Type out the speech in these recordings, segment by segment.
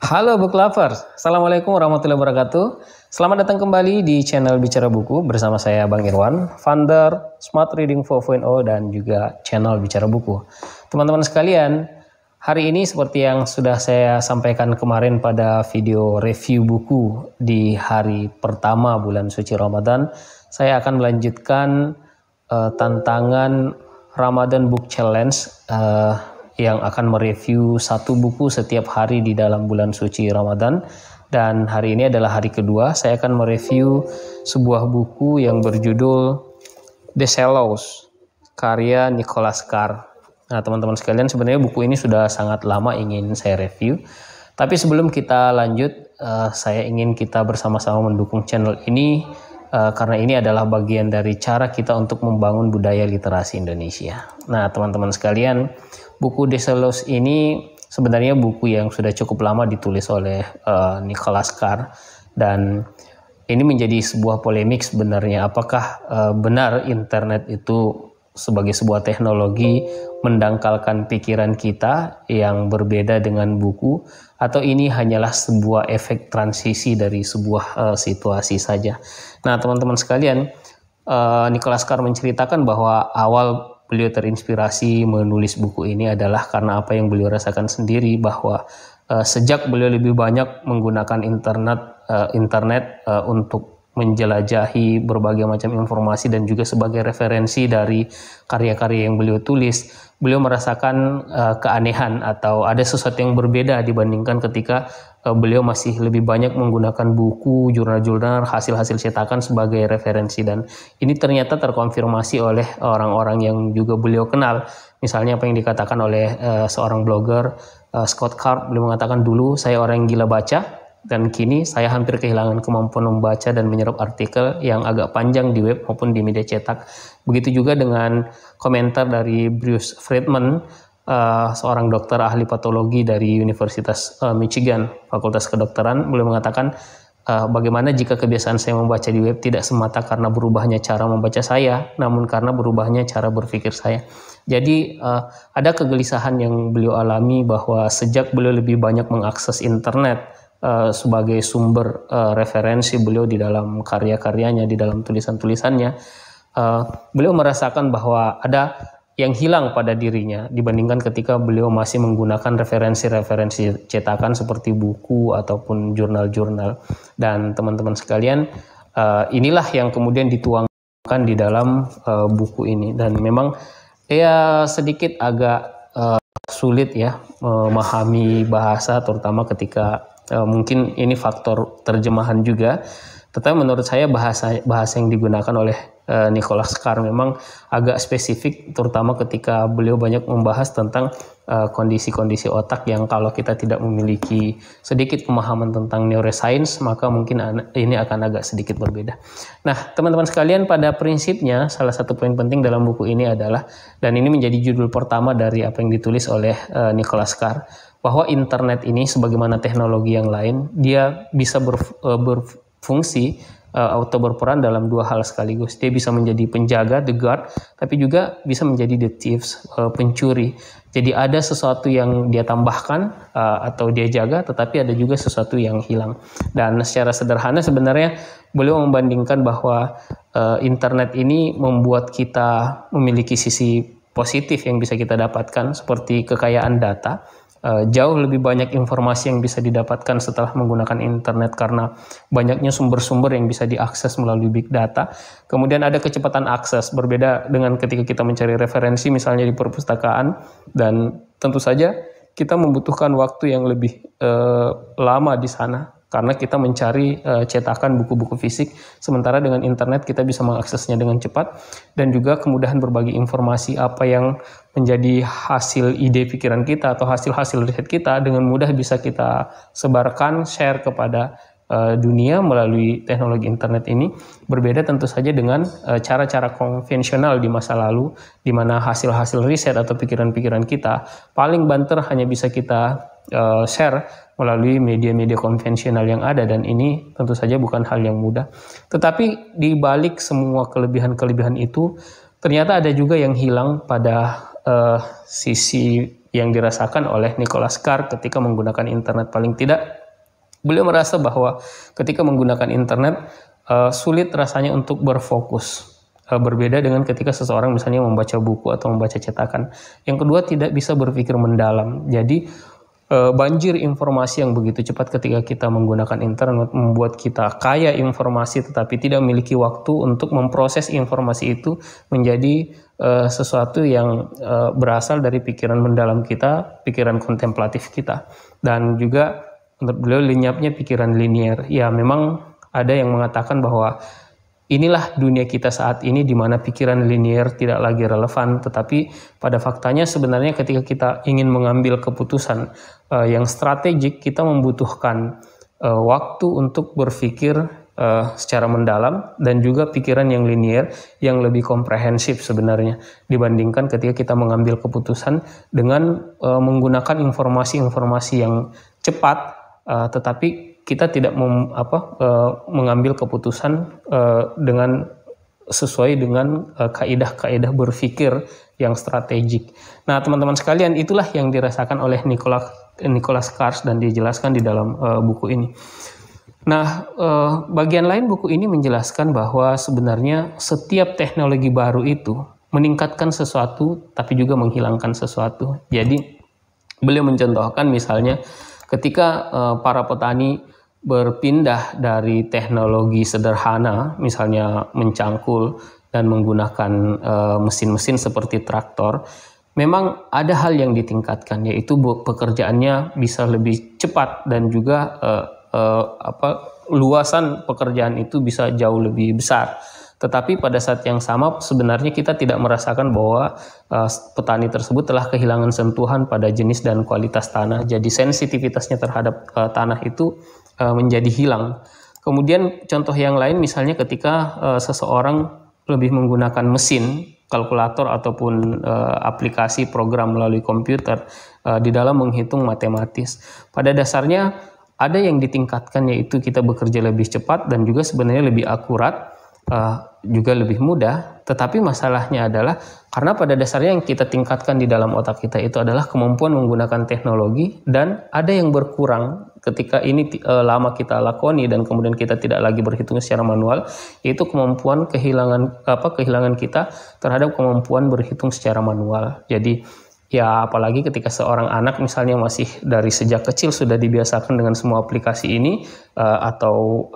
Halo Book Lovers, Assalamualaikum warahmatullahi wabarakatuh. Selamat datang kembali di channel Bicara Buku bersama saya Bang Irwan, founder Smart Reading 4.0 dan juga channel Bicara Buku. Teman-teman sekalian, hari ini seperti yang sudah saya sampaikan kemarin pada video review buku di hari pertama bulan suci Ramadan, saya akan melanjutkan tantangan Ramadan Book Challenge yang akan mereview satu buku setiap hari di dalam bulan suci Ramadan. Dan hari ini adalah hari kedua, saya akan mereview sebuah buku yang berjudul The Shallows, karya Nicholas Carr. Nah teman-teman sekalian, sebenarnya buku ini sudah sangat lama ingin saya review. Tapi sebelum kita lanjut, saya ingin kita bersama-sama mendukung channel ini, karena ini adalah bagian dari cara kita untuk membangun budaya literasi Indonesia. Nah teman-teman sekalian, buku The Shallows ini sebenarnya buku yang sudah cukup lama ditulis oleh Nicholas Carr, dan ini menjadi sebuah polemik sebenarnya. Apakah benar internet itu sebagai sebuah teknologi mendangkalkan pikiran kita yang berbeda dengan buku, atau ini hanyalah sebuah efek transisi dari sebuah situasi saja. Nah teman-teman sekalian, Nicholas Carr menceritakan bahwa awal beliau terinspirasi menulis buku ini adalah karena apa yang beliau rasakan sendiri, bahwa sejak beliau lebih banyak menggunakan internet untuk menjelajahi berbagai macam informasi dan juga sebagai referensi dari karya-karya yang beliau tulis, beliau merasakan keanehan atau ada sesuatu yang berbeda dibandingkan ketika beliau masih lebih banyak menggunakan buku, jurnal-jurnal, hasil-hasil cetakan sebagai referensi. Dan ini ternyata terkonfirmasi oleh orang-orang yang juga beliau kenal. Misalnya apa yang dikatakan oleh seorang blogger, Scott Card, beliau mengatakan, dulu saya orang yang gila baca, dan kini saya hampir kehilangan kemampuan membaca dan menyerap artikel yang agak panjang di web maupun di media cetak. Begitu juga dengan komentar dari Bruce Friedman, seorang dokter ahli patologi dari Universitas Michigan, Fakultas Kedokteran. Beliau mengatakan, bagaimana jika kebiasaan saya membaca di web tidak semata karena berubahnya cara membaca saya, namun karena berubahnya cara berpikir saya. Jadi ada kegelisahan yang beliau alami bahwa sejak beliau lebih banyak mengakses internet sebagai sumber referensi beliau di dalam karya-karyanya, di dalam tulisan-tulisannya, beliau merasakan bahwa ada yang hilang pada dirinya dibandingkan ketika beliau masih menggunakan referensi-referensi cetakan seperti buku ataupun jurnal-jurnal. Dan teman-teman sekalian, inilah yang kemudian dituangkan di dalam buku ini. Dan memang ya sedikit agak sulit ya memahami bahasa, terutama ketika mungkin ini faktor terjemahan juga. Tetapi menurut saya bahasa yang digunakan oleh Nicholas Carr memang agak spesifik, terutama ketika beliau banyak membahas tentang kondisi-kondisi otak yang kalau kita tidak memiliki sedikit pemahaman tentang neuroscience, maka mungkin ini akan agak sedikit berbeda. Nah, teman-teman sekalian, pada prinsipnya salah satu poin penting dalam buku ini adalah, dan ini menjadi judul pertama dari apa yang ditulis oleh Nicholas Carr, bahwa internet ini sebagaimana teknologi yang lain, dia bisa berfungsi atau berperan dalam dua hal sekaligus. Dia bisa menjadi penjaga, the guard, tapi juga bisa menjadi the thieves, pencuri. Jadi ada sesuatu yang dia tambahkan atau dia jaga, tetapi ada juga sesuatu yang hilang. Dan secara sederhana sebenarnya beliau membandingkan bahwa internet ini membuat kita memiliki sisi positif yang bisa kita dapatkan, seperti kekayaan data. Jauh lebih banyak informasi yang bisa didapatkan setelah menggunakan internet karena banyaknya sumber-sumber yang bisa diakses melalui big data. Kemudian ada kecepatan akses, berbeda dengan ketika kita mencari referensi misalnya di perpustakaan, dan tentu saja kita membutuhkan waktu yang lebih lama di sana karena kita mencari cetakan buku-buku fisik. Sementara dengan internet kita bisa mengaksesnya dengan cepat, dan juga kemudahan berbagi informasi apa yang menjadi hasil ide pikiran kita atau hasil-hasil riset kita dengan mudah bisa kita sebarkan, share kepada dunia melalui teknologi internet ini. Berbeda tentu saja dengan cara-cara konvensional di masa lalu, di mana hasil-hasil riset atau pikiran-pikiran kita paling banter hanya bisa kita share melalui media-media konvensional yang ada, dan ini tentu saja bukan hal yang mudah. Tetapi di balik semua kelebihan-kelebihan itu, ternyata ada juga yang hilang pada sisi yang dirasakan oleh Nicholas Carr ketika menggunakan internet. Paling tidak Beliau merasa bahwa ketika menggunakan internet sulit rasanya untuk berfokus. Berbeda dengan ketika seseorang misalnya membaca buku atau membaca cetakan. Yang kedua, tidak bisa berpikir mendalam. Jadi banjir informasi yang begitu cepat ketika kita menggunakan internet membuat kita kaya informasi tetapi tidak memiliki waktu untuk memproses informasi itu menjadi sesuatu yang berasal dari pikiran mendalam kita, pikiran kontemplatif kita. Dan juga menurut beliau lenyapnya pikiran linier. Ya, memang ada yang mengatakan bahwa inilah dunia kita saat ini di mana pikiran linier tidak lagi relevan, tetapi pada faktanya sebenarnya ketika kita ingin mengambil keputusan yang strategik, kita membutuhkan waktu untuk berpikir secara mendalam dan juga pikiran yang linier yang lebih komprehensif sebenarnya dibandingkan ketika kita mengambil keputusan dengan menggunakan informasi-informasi yang cepat, tetapi kita tidak mengambil keputusan dengan sesuai dengan kaidah-kaidah berpikir yang strategik. Nah, teman-teman sekalian, itulah yang dirasakan oleh Nicholas Carr dan dijelaskan di dalam buku ini. Nah, bagian lain buku ini menjelaskan bahwa sebenarnya setiap teknologi baru itu meningkatkan sesuatu, tapi juga menghilangkan sesuatu. Jadi, beliau mencontohkan misalnya ketika para petani berpindah dari teknologi sederhana, misalnya mencangkul dan menggunakan mesin-mesin seperti traktor, memang ada hal yang ditingkatkan, yaitu pekerjaannya bisa lebih cepat dan juga luasan pekerjaan itu bisa jauh lebih besar. Tetapi pada saat yang sama sebenarnya kita tidak merasakan bahwa petani tersebut telah kehilangan sentuhan pada jenis dan kualitas tanah. Jadi sensitivitasnya terhadap tanah itu menjadi hilang. Kemudian contoh yang lain misalnya ketika seseorang lebih menggunakan mesin, kalkulator ataupun aplikasi program melalui komputer di dalam menghitung matematis. Pada dasarnya ada yang ditingkatkan, yaitu kita bekerja lebih cepat dan juga sebenarnya lebih akurat, juga lebih mudah. Tetapi masalahnya adalah karena pada dasarnya yang kita tingkatkan di dalam otak kita itu adalah kemampuan menggunakan teknologi, dan ada yang berkurang ketika ini lama kita lakoni dan kemudian kita tidak lagi berhitung secara manual, yaitu kemampuan kehilangan kita terhadap kemampuan berhitung secara manual. Jadi ya, apalagi ketika seorang anak misalnya masih dari sejak kecil sudah dibiasakan dengan semua aplikasi ini atau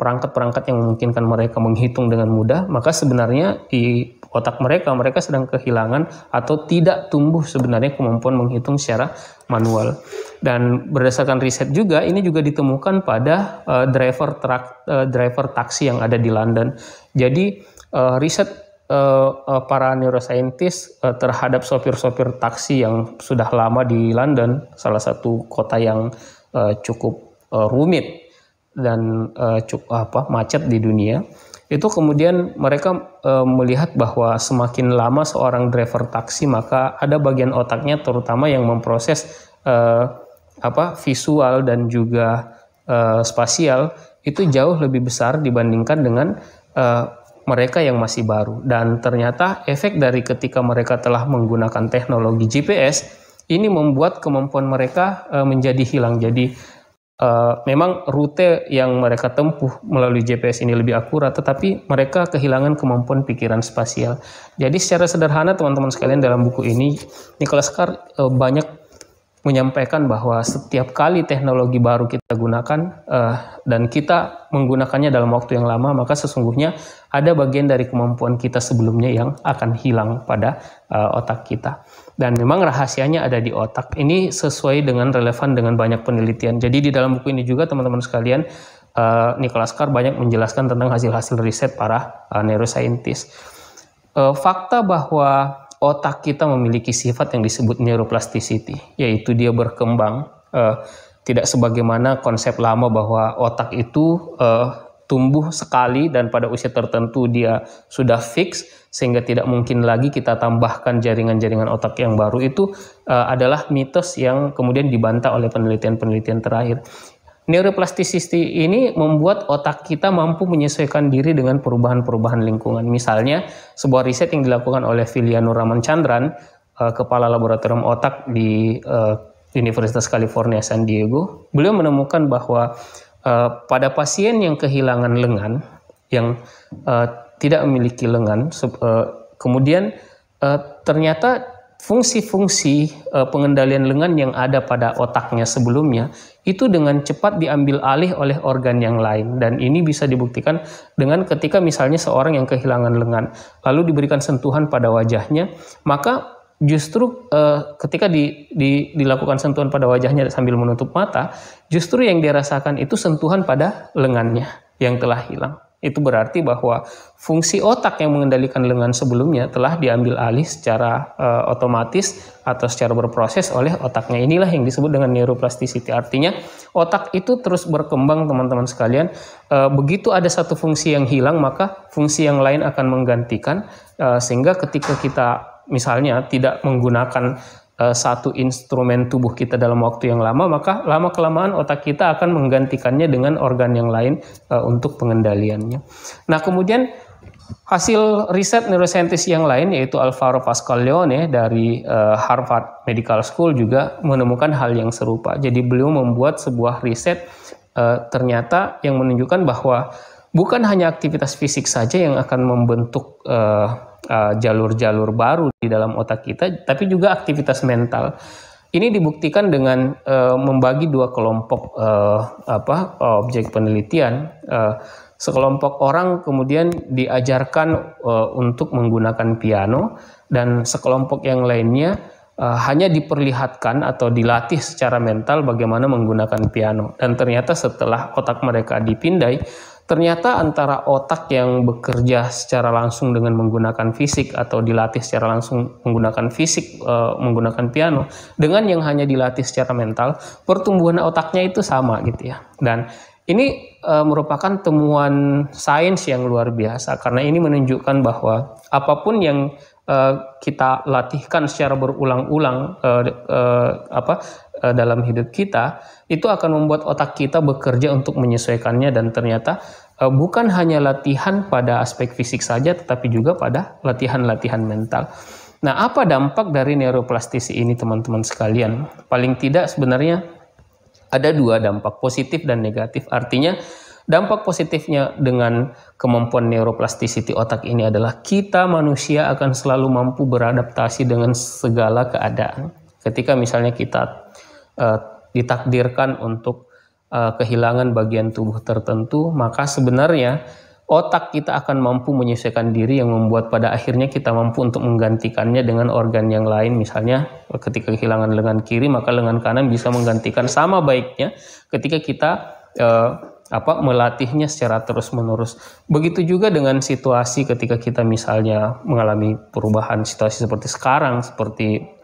perangkat-perangkat yang memungkinkan mereka menghitung dengan mudah, maka sebenarnya di otak mereka sedang kehilangan atau tidak tumbuh sebenarnya kemampuan menghitung secara manual. Dan berdasarkan riset juga, ini juga ditemukan pada driver taksi yang ada di London. Jadi riset para neuroscientist terhadap sopir-sopir taksi yang sudah lama di London, salah satu kota yang cukup rumit dan cukup macet di dunia, itu kemudian mereka melihat bahwa semakin lama seorang driver taksi, maka ada bagian otaknya terutama yang memproses visual dan juga spasial itu jauh lebih besar dibandingkan dengan mereka yang masih baru. Dan ternyata efek dari ketika mereka telah menggunakan teknologi GPS ini membuat kemampuan mereka menjadi hilang. Jadi memang rute yang mereka tempuh melalui GPS ini lebih akurat, tetapi mereka kehilangan kemampuan pikiran spasial. Jadi secara sederhana teman-teman sekalian, dalam buku ini Nicholas Carr banyak menyampaikan bahwa setiap kali teknologi baru kita gunakan dan kita menggunakannya dalam waktu yang lama, maka sesungguhnya ada bagian dari kemampuan kita sebelumnya yang akan hilang pada otak kita. Dan memang rahasianya ada di otak. Ini sesuai dengan relevan dengan banyak penelitian. Jadi di dalam buku ini juga teman-teman sekalian, Nicholas Carr banyak menjelaskan tentang hasil-hasil riset para neuroscientist. Fakta bahwa otak kita memiliki sifat yang disebut neuroplasticity, yaitu dia berkembang, tidak sebagaimana konsep lama bahwa otak itu tumbuh sekali dan pada usia tertentu dia sudah fix sehingga tidak mungkin lagi kita tambahkan jaringan-jaringan otak yang baru. Itu adalah mitos yang kemudian dibantah oleh penelitian-penelitian terakhir. Neuroplasticity ini membuat otak kita mampu menyesuaikan diri dengan perubahan-perubahan lingkungan. Misalnya, sebuah riset yang dilakukan oleh Vilianu Ramanchandran, kepala laboratorium otak di Universitas California San Diego, beliau menemukan bahwa pada pasien yang kehilangan lengan, yang tidak memiliki lengan, kemudian ternyata fungsi-fungsi pengendalian lengan yang ada pada otaknya sebelumnya itu dengan cepat diambil alih oleh organ yang lain, dan ini bisa dibuktikan dengan ketika misalnya seorang yang kehilangan lengan lalu diberikan sentuhan pada wajahnya, maka justru ketika dilakukan sentuhan pada wajahnya sambil menutup mata, justru yang dirasakan itu sentuhan pada lengannya yang telah hilang. Itu berarti bahwa fungsi otak yang mengendalikan lengan sebelumnya telah diambil alih secara otomatis atau secara berproses oleh otaknya. Inilah yang disebut dengan neuroplasticity. Artinya otak itu terus berkembang, teman-teman sekalian. Begitu ada satu fungsi yang hilang, maka fungsi yang lain akan menggantikan, sehingga ketika kita misalnya tidak menggunakan satu instrumen tubuh kita dalam waktu yang lama, maka lama-kelamaan otak kita akan menggantikannya dengan organ yang lain untuk pengendaliannya. Nah, kemudian hasil riset neurosaintis yang lain, yaitu Alvaro Pascual-Leone dari Harvard Medical School, juga menemukan hal yang serupa. Jadi beliau membuat sebuah riset ternyata yang menunjukkan bahwa bukan hanya aktivitas fisik saja yang akan membentuk jalur-jalur baru di dalam otak kita, tapi juga aktivitas mental. Ini dibuktikan dengan membagi dua kelompok objek penelitian. Sekelompok orang kemudian diajarkan untuk menggunakan piano, dan sekelompok yang lainnya hanya diperlihatkan atau dilatih secara mental bagaimana menggunakan piano. Dan ternyata setelah otak mereka dipindai, ternyata antara otak yang bekerja secara langsung dengan menggunakan fisik atau dilatih secara langsung menggunakan fisik, menggunakan piano, dengan yang hanya dilatih secara mental, pertumbuhan otaknya itu sama gitu ya. Dan ini merupakan temuan sains yang luar biasa, karena ini menunjukkan bahwa apapun yang kita latihkan secara berulang-ulang dalam hidup kita, itu akan membuat otak kita bekerja untuk menyesuaikannya. Dan ternyata bukan hanya latihan pada aspek fisik saja, tetapi juga pada latihan-latihan mental. Nah, apa dampak dari neuroplasticity ini, teman-teman sekalian? Paling tidak sebenarnya ada dua dampak, positif dan negatif. Artinya dampak positifnya dengan kemampuan neuroplasticity otak ini adalah kita manusia akan selalu mampu beradaptasi dengan segala keadaan. Ketika misalnya kita ditakdirkan untuk kehilangan bagian tubuh tertentu, maka sebenarnya otak kita akan mampu menyesuaikan diri, yang membuat pada akhirnya kita mampu untuk menggantikannya dengan organ yang lain. Misalnya ketika kehilangan lengan kiri, maka lengan kanan bisa menggantikan. Sama baiknya ketika kita melatihnya secara terus-menerus. Begitu juga dengan situasi ketika kita misalnya mengalami perubahan situasi seperti sekarang, seperti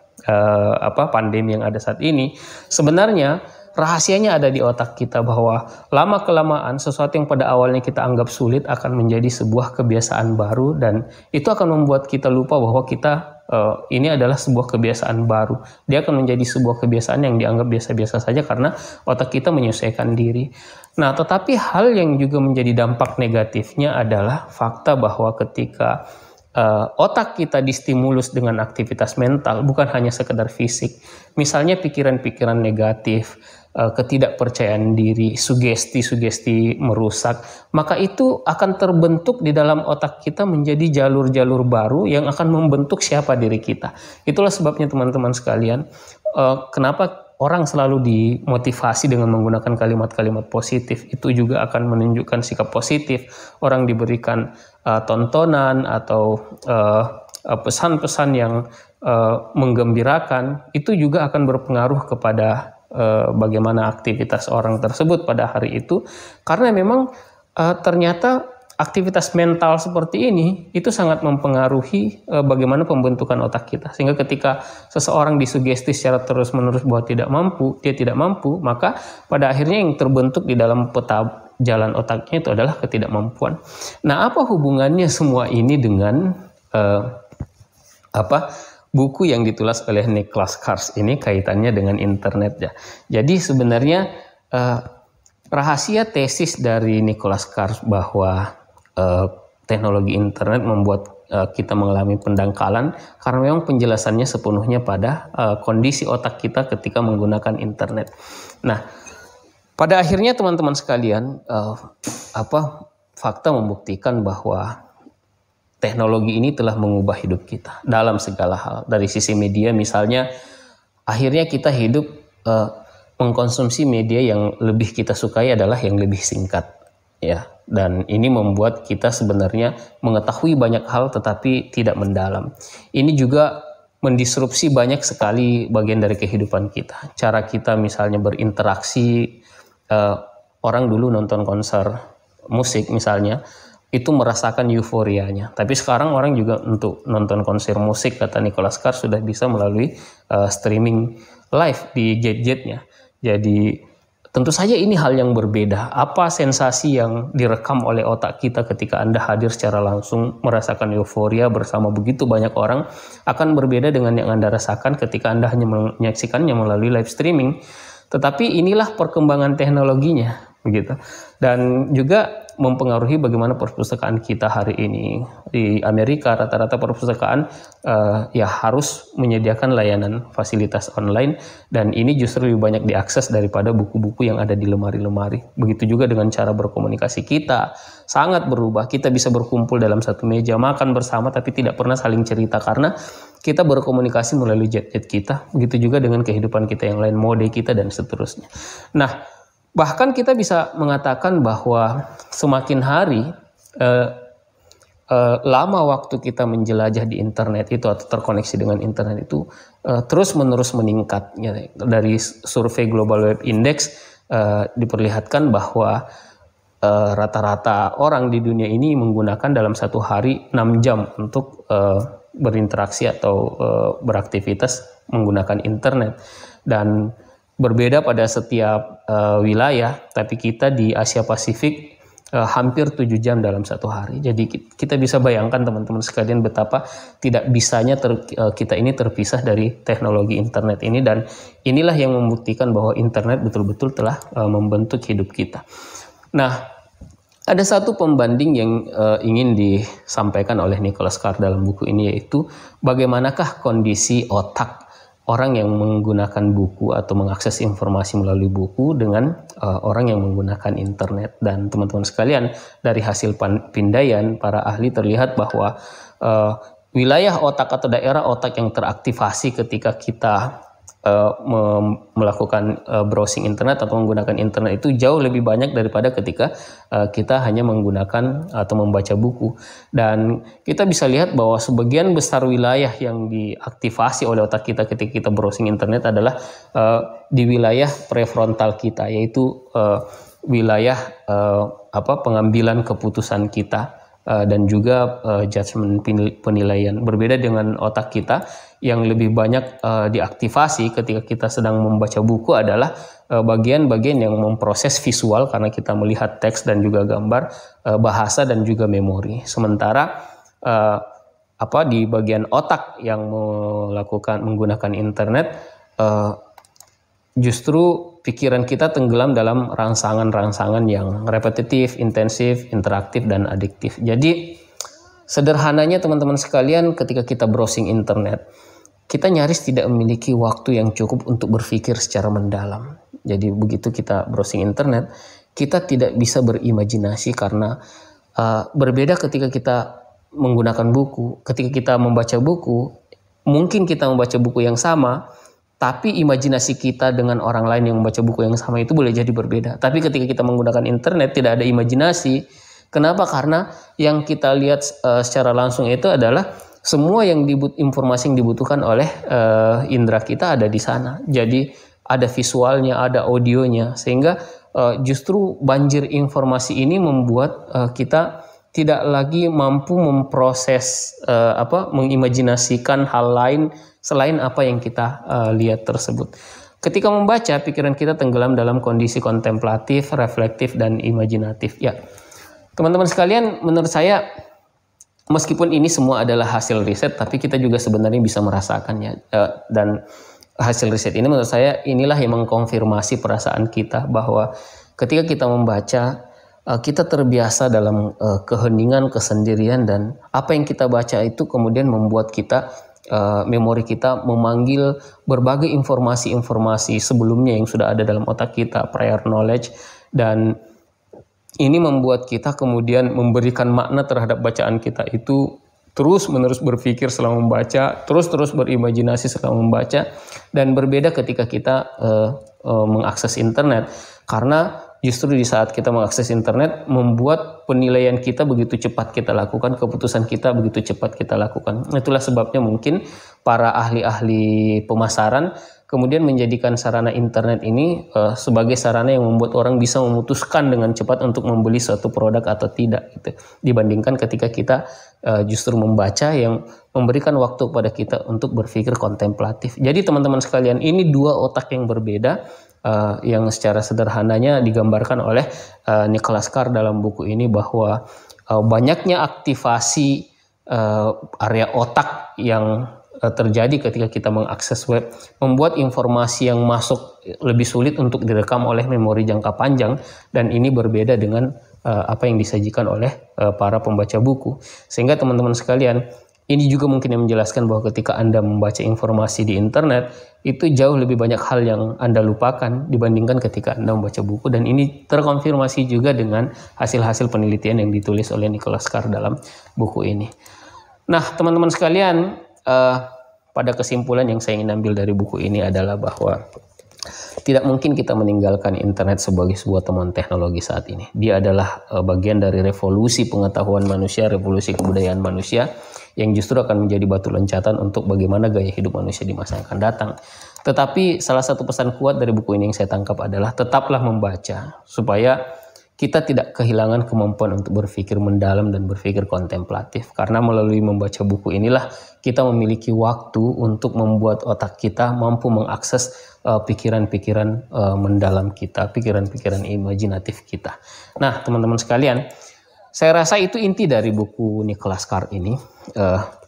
pandemi yang ada saat ini. Sebenarnya rahasianya ada di otak kita, bahwa lama-kelamaan sesuatu yang pada awalnya kita anggap sulit akan menjadi sebuah kebiasaan baru, dan itu akan membuat kita lupa bahwa kita ini adalah sebuah kebiasaan baru. Dia akan menjadi sebuah kebiasaan yang dianggap biasa-biasa saja karena otak kita menyesuaikan diri. Nah, tetapi hal yang juga menjadi dampak negatifnya adalah fakta bahwa ketika otak kita distimulus dengan aktivitas mental, bukan hanya sekedar fisik, misalnya pikiran-pikiran negatif, ketidakpercayaan diri, sugesti-sugesti merusak, maka itu akan terbentuk di dalam otak kita menjadi jalur-jalur baru yang akan membentuk siapa diri kita. Itulah sebabnya teman-teman sekalian, kenapa orang selalu dimotivasi dengan menggunakan kalimat-kalimat positif. Itu juga akan menunjukkan sikap positif. Orang diberikan tontonan atau pesan-pesan yang menggembirakan, itu juga akan berpengaruh kepada bagaimana aktivitas orang tersebut pada hari itu, karena memang ternyata aktivitas mental seperti ini itu sangat mempengaruhi bagaimana pembentukan otak kita, sehingga ketika seseorang disugesti secara terus-menerus bahwa dia tidak mampu, maka pada akhirnya yang terbentuk di dalam peta jalan otaknya itu adalah ketidakmampuan. Nah, apa hubungannya semua ini dengan buku yang ditulis oleh Nicholas Carr ini kaitannya dengan internet ya. Jadi sebenarnya rahasia tesis dari Nicholas Carr bahwa teknologi internet membuat kita mengalami pendangkalan karena memang penjelasannya sepenuhnya pada kondisi otak kita ketika menggunakan internet. Nah, pada akhirnya teman-teman sekalian, fakta membuktikan bahwa teknologi ini telah mengubah hidup kita dalam segala hal. Dari sisi media misalnya, akhirnya kita hidup mengkonsumsi media yang lebih kita sukai adalah yang lebih singkat, ya. Dan ini membuat kita sebenarnya mengetahui banyak hal tetapi tidak mendalam. Ini juga mendisrupsi banyak sekali bagian dari kehidupan kita. Cara kita misalnya berinteraksi, orang dulu nonton konser musik misalnya, itu merasakan euforianya. Tapi sekarang orang juga untuk nonton konser musik, kata Nicholas Carr, sudah bisa melalui streaming live di gadgetnya. Jadi tentu saja ini hal yang berbeda. Apa sensasi yang direkam oleh otak kita ketika Anda hadir secara langsung merasakan euforia bersama begitu banyak orang akan berbeda dengan yang Anda rasakan ketika Anda hanya menyaksikannya melalui live streaming. Tetapi inilah perkembangan teknologinya, begitu. Dan juga mempengaruhi bagaimana perpustakaan kita hari ini. Di Amerika rata-rata perpustakaan ya harus menyediakan layanan fasilitas online, dan ini justru lebih banyak diakses daripada buku-buku yang ada di lemari-lemari. Begitu juga dengan cara berkomunikasi kita sangat berubah. Kita bisa berkumpul dalam satu meja, makan bersama tapi tidak pernah saling cerita karena kita berkomunikasi melalui chat-chat kita. Begitu juga dengan kehidupan kita yang lain, mode kita dan seterusnya. Nah, bahkan kita bisa mengatakan bahwa semakin hari lama waktu kita menjelajah di internet itu atau terkoneksi dengan internet itu terus-menerus meningkat. Ya, dari survei Global Web Index diperlihatkan bahwa rata-rata orang di dunia ini menggunakan dalam satu hari 6 jam untuk berinteraksi atau beraktivitas menggunakan internet. Dan berbeda pada setiap wilayah, tapi kita di Asia Pasifik hampir 7 jam dalam satu hari. Jadi kita bisa bayangkan teman-teman sekalian betapa tidak bisanya kita ini terpisah dari teknologi internet ini, dan inilah yang membuktikan bahwa internet betul-betul telah membentuk hidup kita. Nah, ada satu pembanding yang ingin disampaikan oleh Nicholas Carr dalam buku ini, yaitu bagaimanakah kondisi otak orang yang menggunakan buku atau mengakses informasi melalui buku dengan orang yang menggunakan internet. Dan teman-teman sekalian, dari hasil pindaian para ahli terlihat bahwa wilayah otak atau daerah otak yang teraktivasi ketika kita melakukan browsing internet atau menggunakan internet itu jauh lebih banyak daripada ketika kita hanya menggunakan atau membaca buku. Dan kita bisa lihat bahwa sebagian besar wilayah yang diaktifasi oleh otak kita ketika kita browsing internet adalah di wilayah prefrontal kita, yaitu wilayah pengambilan keputusan kita dan juga judgement, penilaian. Berbeda dengan otak kita yang lebih banyak diaktifasi ketika kita sedang membaca buku adalah bagian-bagian yang memproses visual karena kita melihat teks dan juga gambar, bahasa dan juga memori. Sementara di bagian otak yang menggunakan internet, justru pikiran kita tenggelam dalam rangsangan-rangsangan yang repetitif, intensif, interaktif, dan adiktif. Jadi sederhananya teman-teman sekalian, ketika kita browsing internet, kita nyaris tidak memiliki waktu yang cukup untuk berpikir secara mendalam. Jadi begitu kita browsing internet, kita tidak bisa berimajinasi karena berbeda ketika kita menggunakan buku. Ketika kita membaca buku, mungkin kita membaca buku yang sama, tapi imajinasi kita dengan orang lain yang membaca buku yang sama itu boleh jadi berbeda. Tapi ketika kita menggunakan internet tidak ada imajinasi. Kenapa? Karena yang kita lihat secara langsung itu adalah semua informasi yang dibutuhkan oleh indera kita ada di sana. Jadi ada visualnya, ada audionya, sehingga justru banjir informasi ini membuat kita tidak lagi mampu memproses mengimajinasikan hal lain selain apa yang kita lihat tersebut. Ketika membaca, pikiran kita tenggelam dalam kondisi kontemplatif, reflektif, dan imajinatif. Ya, teman-teman sekalian, menurut saya meskipun ini semua adalah hasil riset, tapi kita juga sebenarnya bisa merasakannya. Dan hasil riset ini menurut saya inilah yang mengkonfirmasi perasaan kita bahwa ketika kita membaca, kita terbiasa dalam keheningan, kesendirian, dan apa yang kita baca itu kemudian membuat kita, memori kita memanggil berbagai informasi-informasi sebelumnya yang sudah ada dalam otak kita, prior knowledge, dan ini membuat kita kemudian memberikan makna terhadap bacaan kita itu, terus-menerus berpikir setelah membaca, terus-terus berimajinasi setelah membaca, dan berbeda ketika kita mengakses internet, karena justru di saat kita mengakses internet membuat penilaian kita begitu cepat kita lakukan, keputusan kita begitu cepat kita lakukan. Itulah sebabnya mungkin para ahli-ahli pemasaran kemudian menjadikan sarana internet ini sebagai sarana yang membuat orang bisa memutuskan dengan cepat untuk membeli suatu produk atau tidak, gitu, dibandingkan ketika kita justru membaca yang memberikan waktu pada kita untuk berpikir kontemplatif. Jadi teman-teman sekalian, ini dua otak yang berbeda, yang secara sederhananya digambarkan oleh Nicholas Carr dalam buku ini, bahwa banyaknya aktivasi area otak yang terjadi ketika kita mengakses web membuat informasi yang masuk lebih sulit untuk direkam oleh memori jangka panjang, dan ini berbeda dengan apa yang disajikan oleh para pembaca buku. Sehingga teman-teman sekalian, ini juga mungkin yang menjelaskan bahwa ketika Anda membaca informasi di internet, itu jauh lebih banyak hal yang Anda lupakan dibandingkan ketika Anda membaca buku. Dan ini terkonfirmasi juga dengan hasil-hasil penelitian yang ditulis oleh Nicholas Carr dalam buku ini. Nah, teman-teman sekalian, pada kesimpulan yang saya ingin ambil dari buku ini adalah bahwa tidak mungkin kita meninggalkan internet sebagai sebuah temuan teknologi saat ini. Dia adalah bagian dari revolusi pengetahuan manusia, revolusi kebudayaan manusia, yang justru akan menjadi batu loncatan untuk bagaimana gaya hidup manusia di masa yang akan datang. Tetapi salah satu pesan kuat dari buku ini yang saya tangkap adalah tetaplah membaca, supaya kita tidak kehilangan kemampuan untuk berpikir mendalam dan berpikir kontemplatif. Karena melalui membaca buku inilah kita memiliki waktu untuk membuat otak kita mampu mengakses pikiran-pikiran mendalam kita, pikiran-pikiran imajinatif kita. Nah, teman-teman sekalian, saya rasa itu inti dari buku Nicholas Carr ini.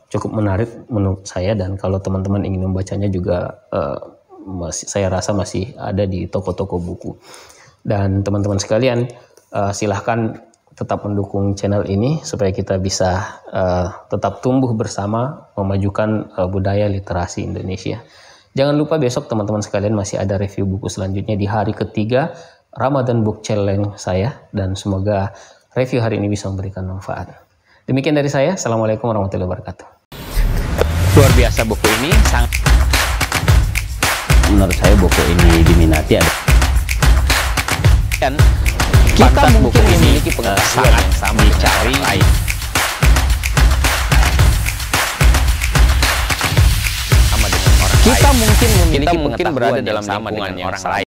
Cukup menarik menurut saya, dan kalau teman-teman ingin membacanya juga saya rasa masih ada di toko-toko buku. Dan teman-teman sekalian, silahkan tetap mendukung channel ini supaya kita bisa tetap tumbuh bersama memajukan budaya literasi Indonesia. Jangan lupa besok teman-teman sekalian masih ada review buku selanjutnya di hari ketiga Ramadan Book Challenge saya, dan semoga review hari ini bisa memberikan manfaat. Demikian dari saya. Assalamualaikum warahmatullahi wabarakatuh. Luar biasa buku ini, menurut saya buku ini diminati. Dan kita mungkin memiliki pengetahuan yang sama dicari sama dengan orang lain. Kita mungkin berada dalam lingkungan yang sama dengan orang lain.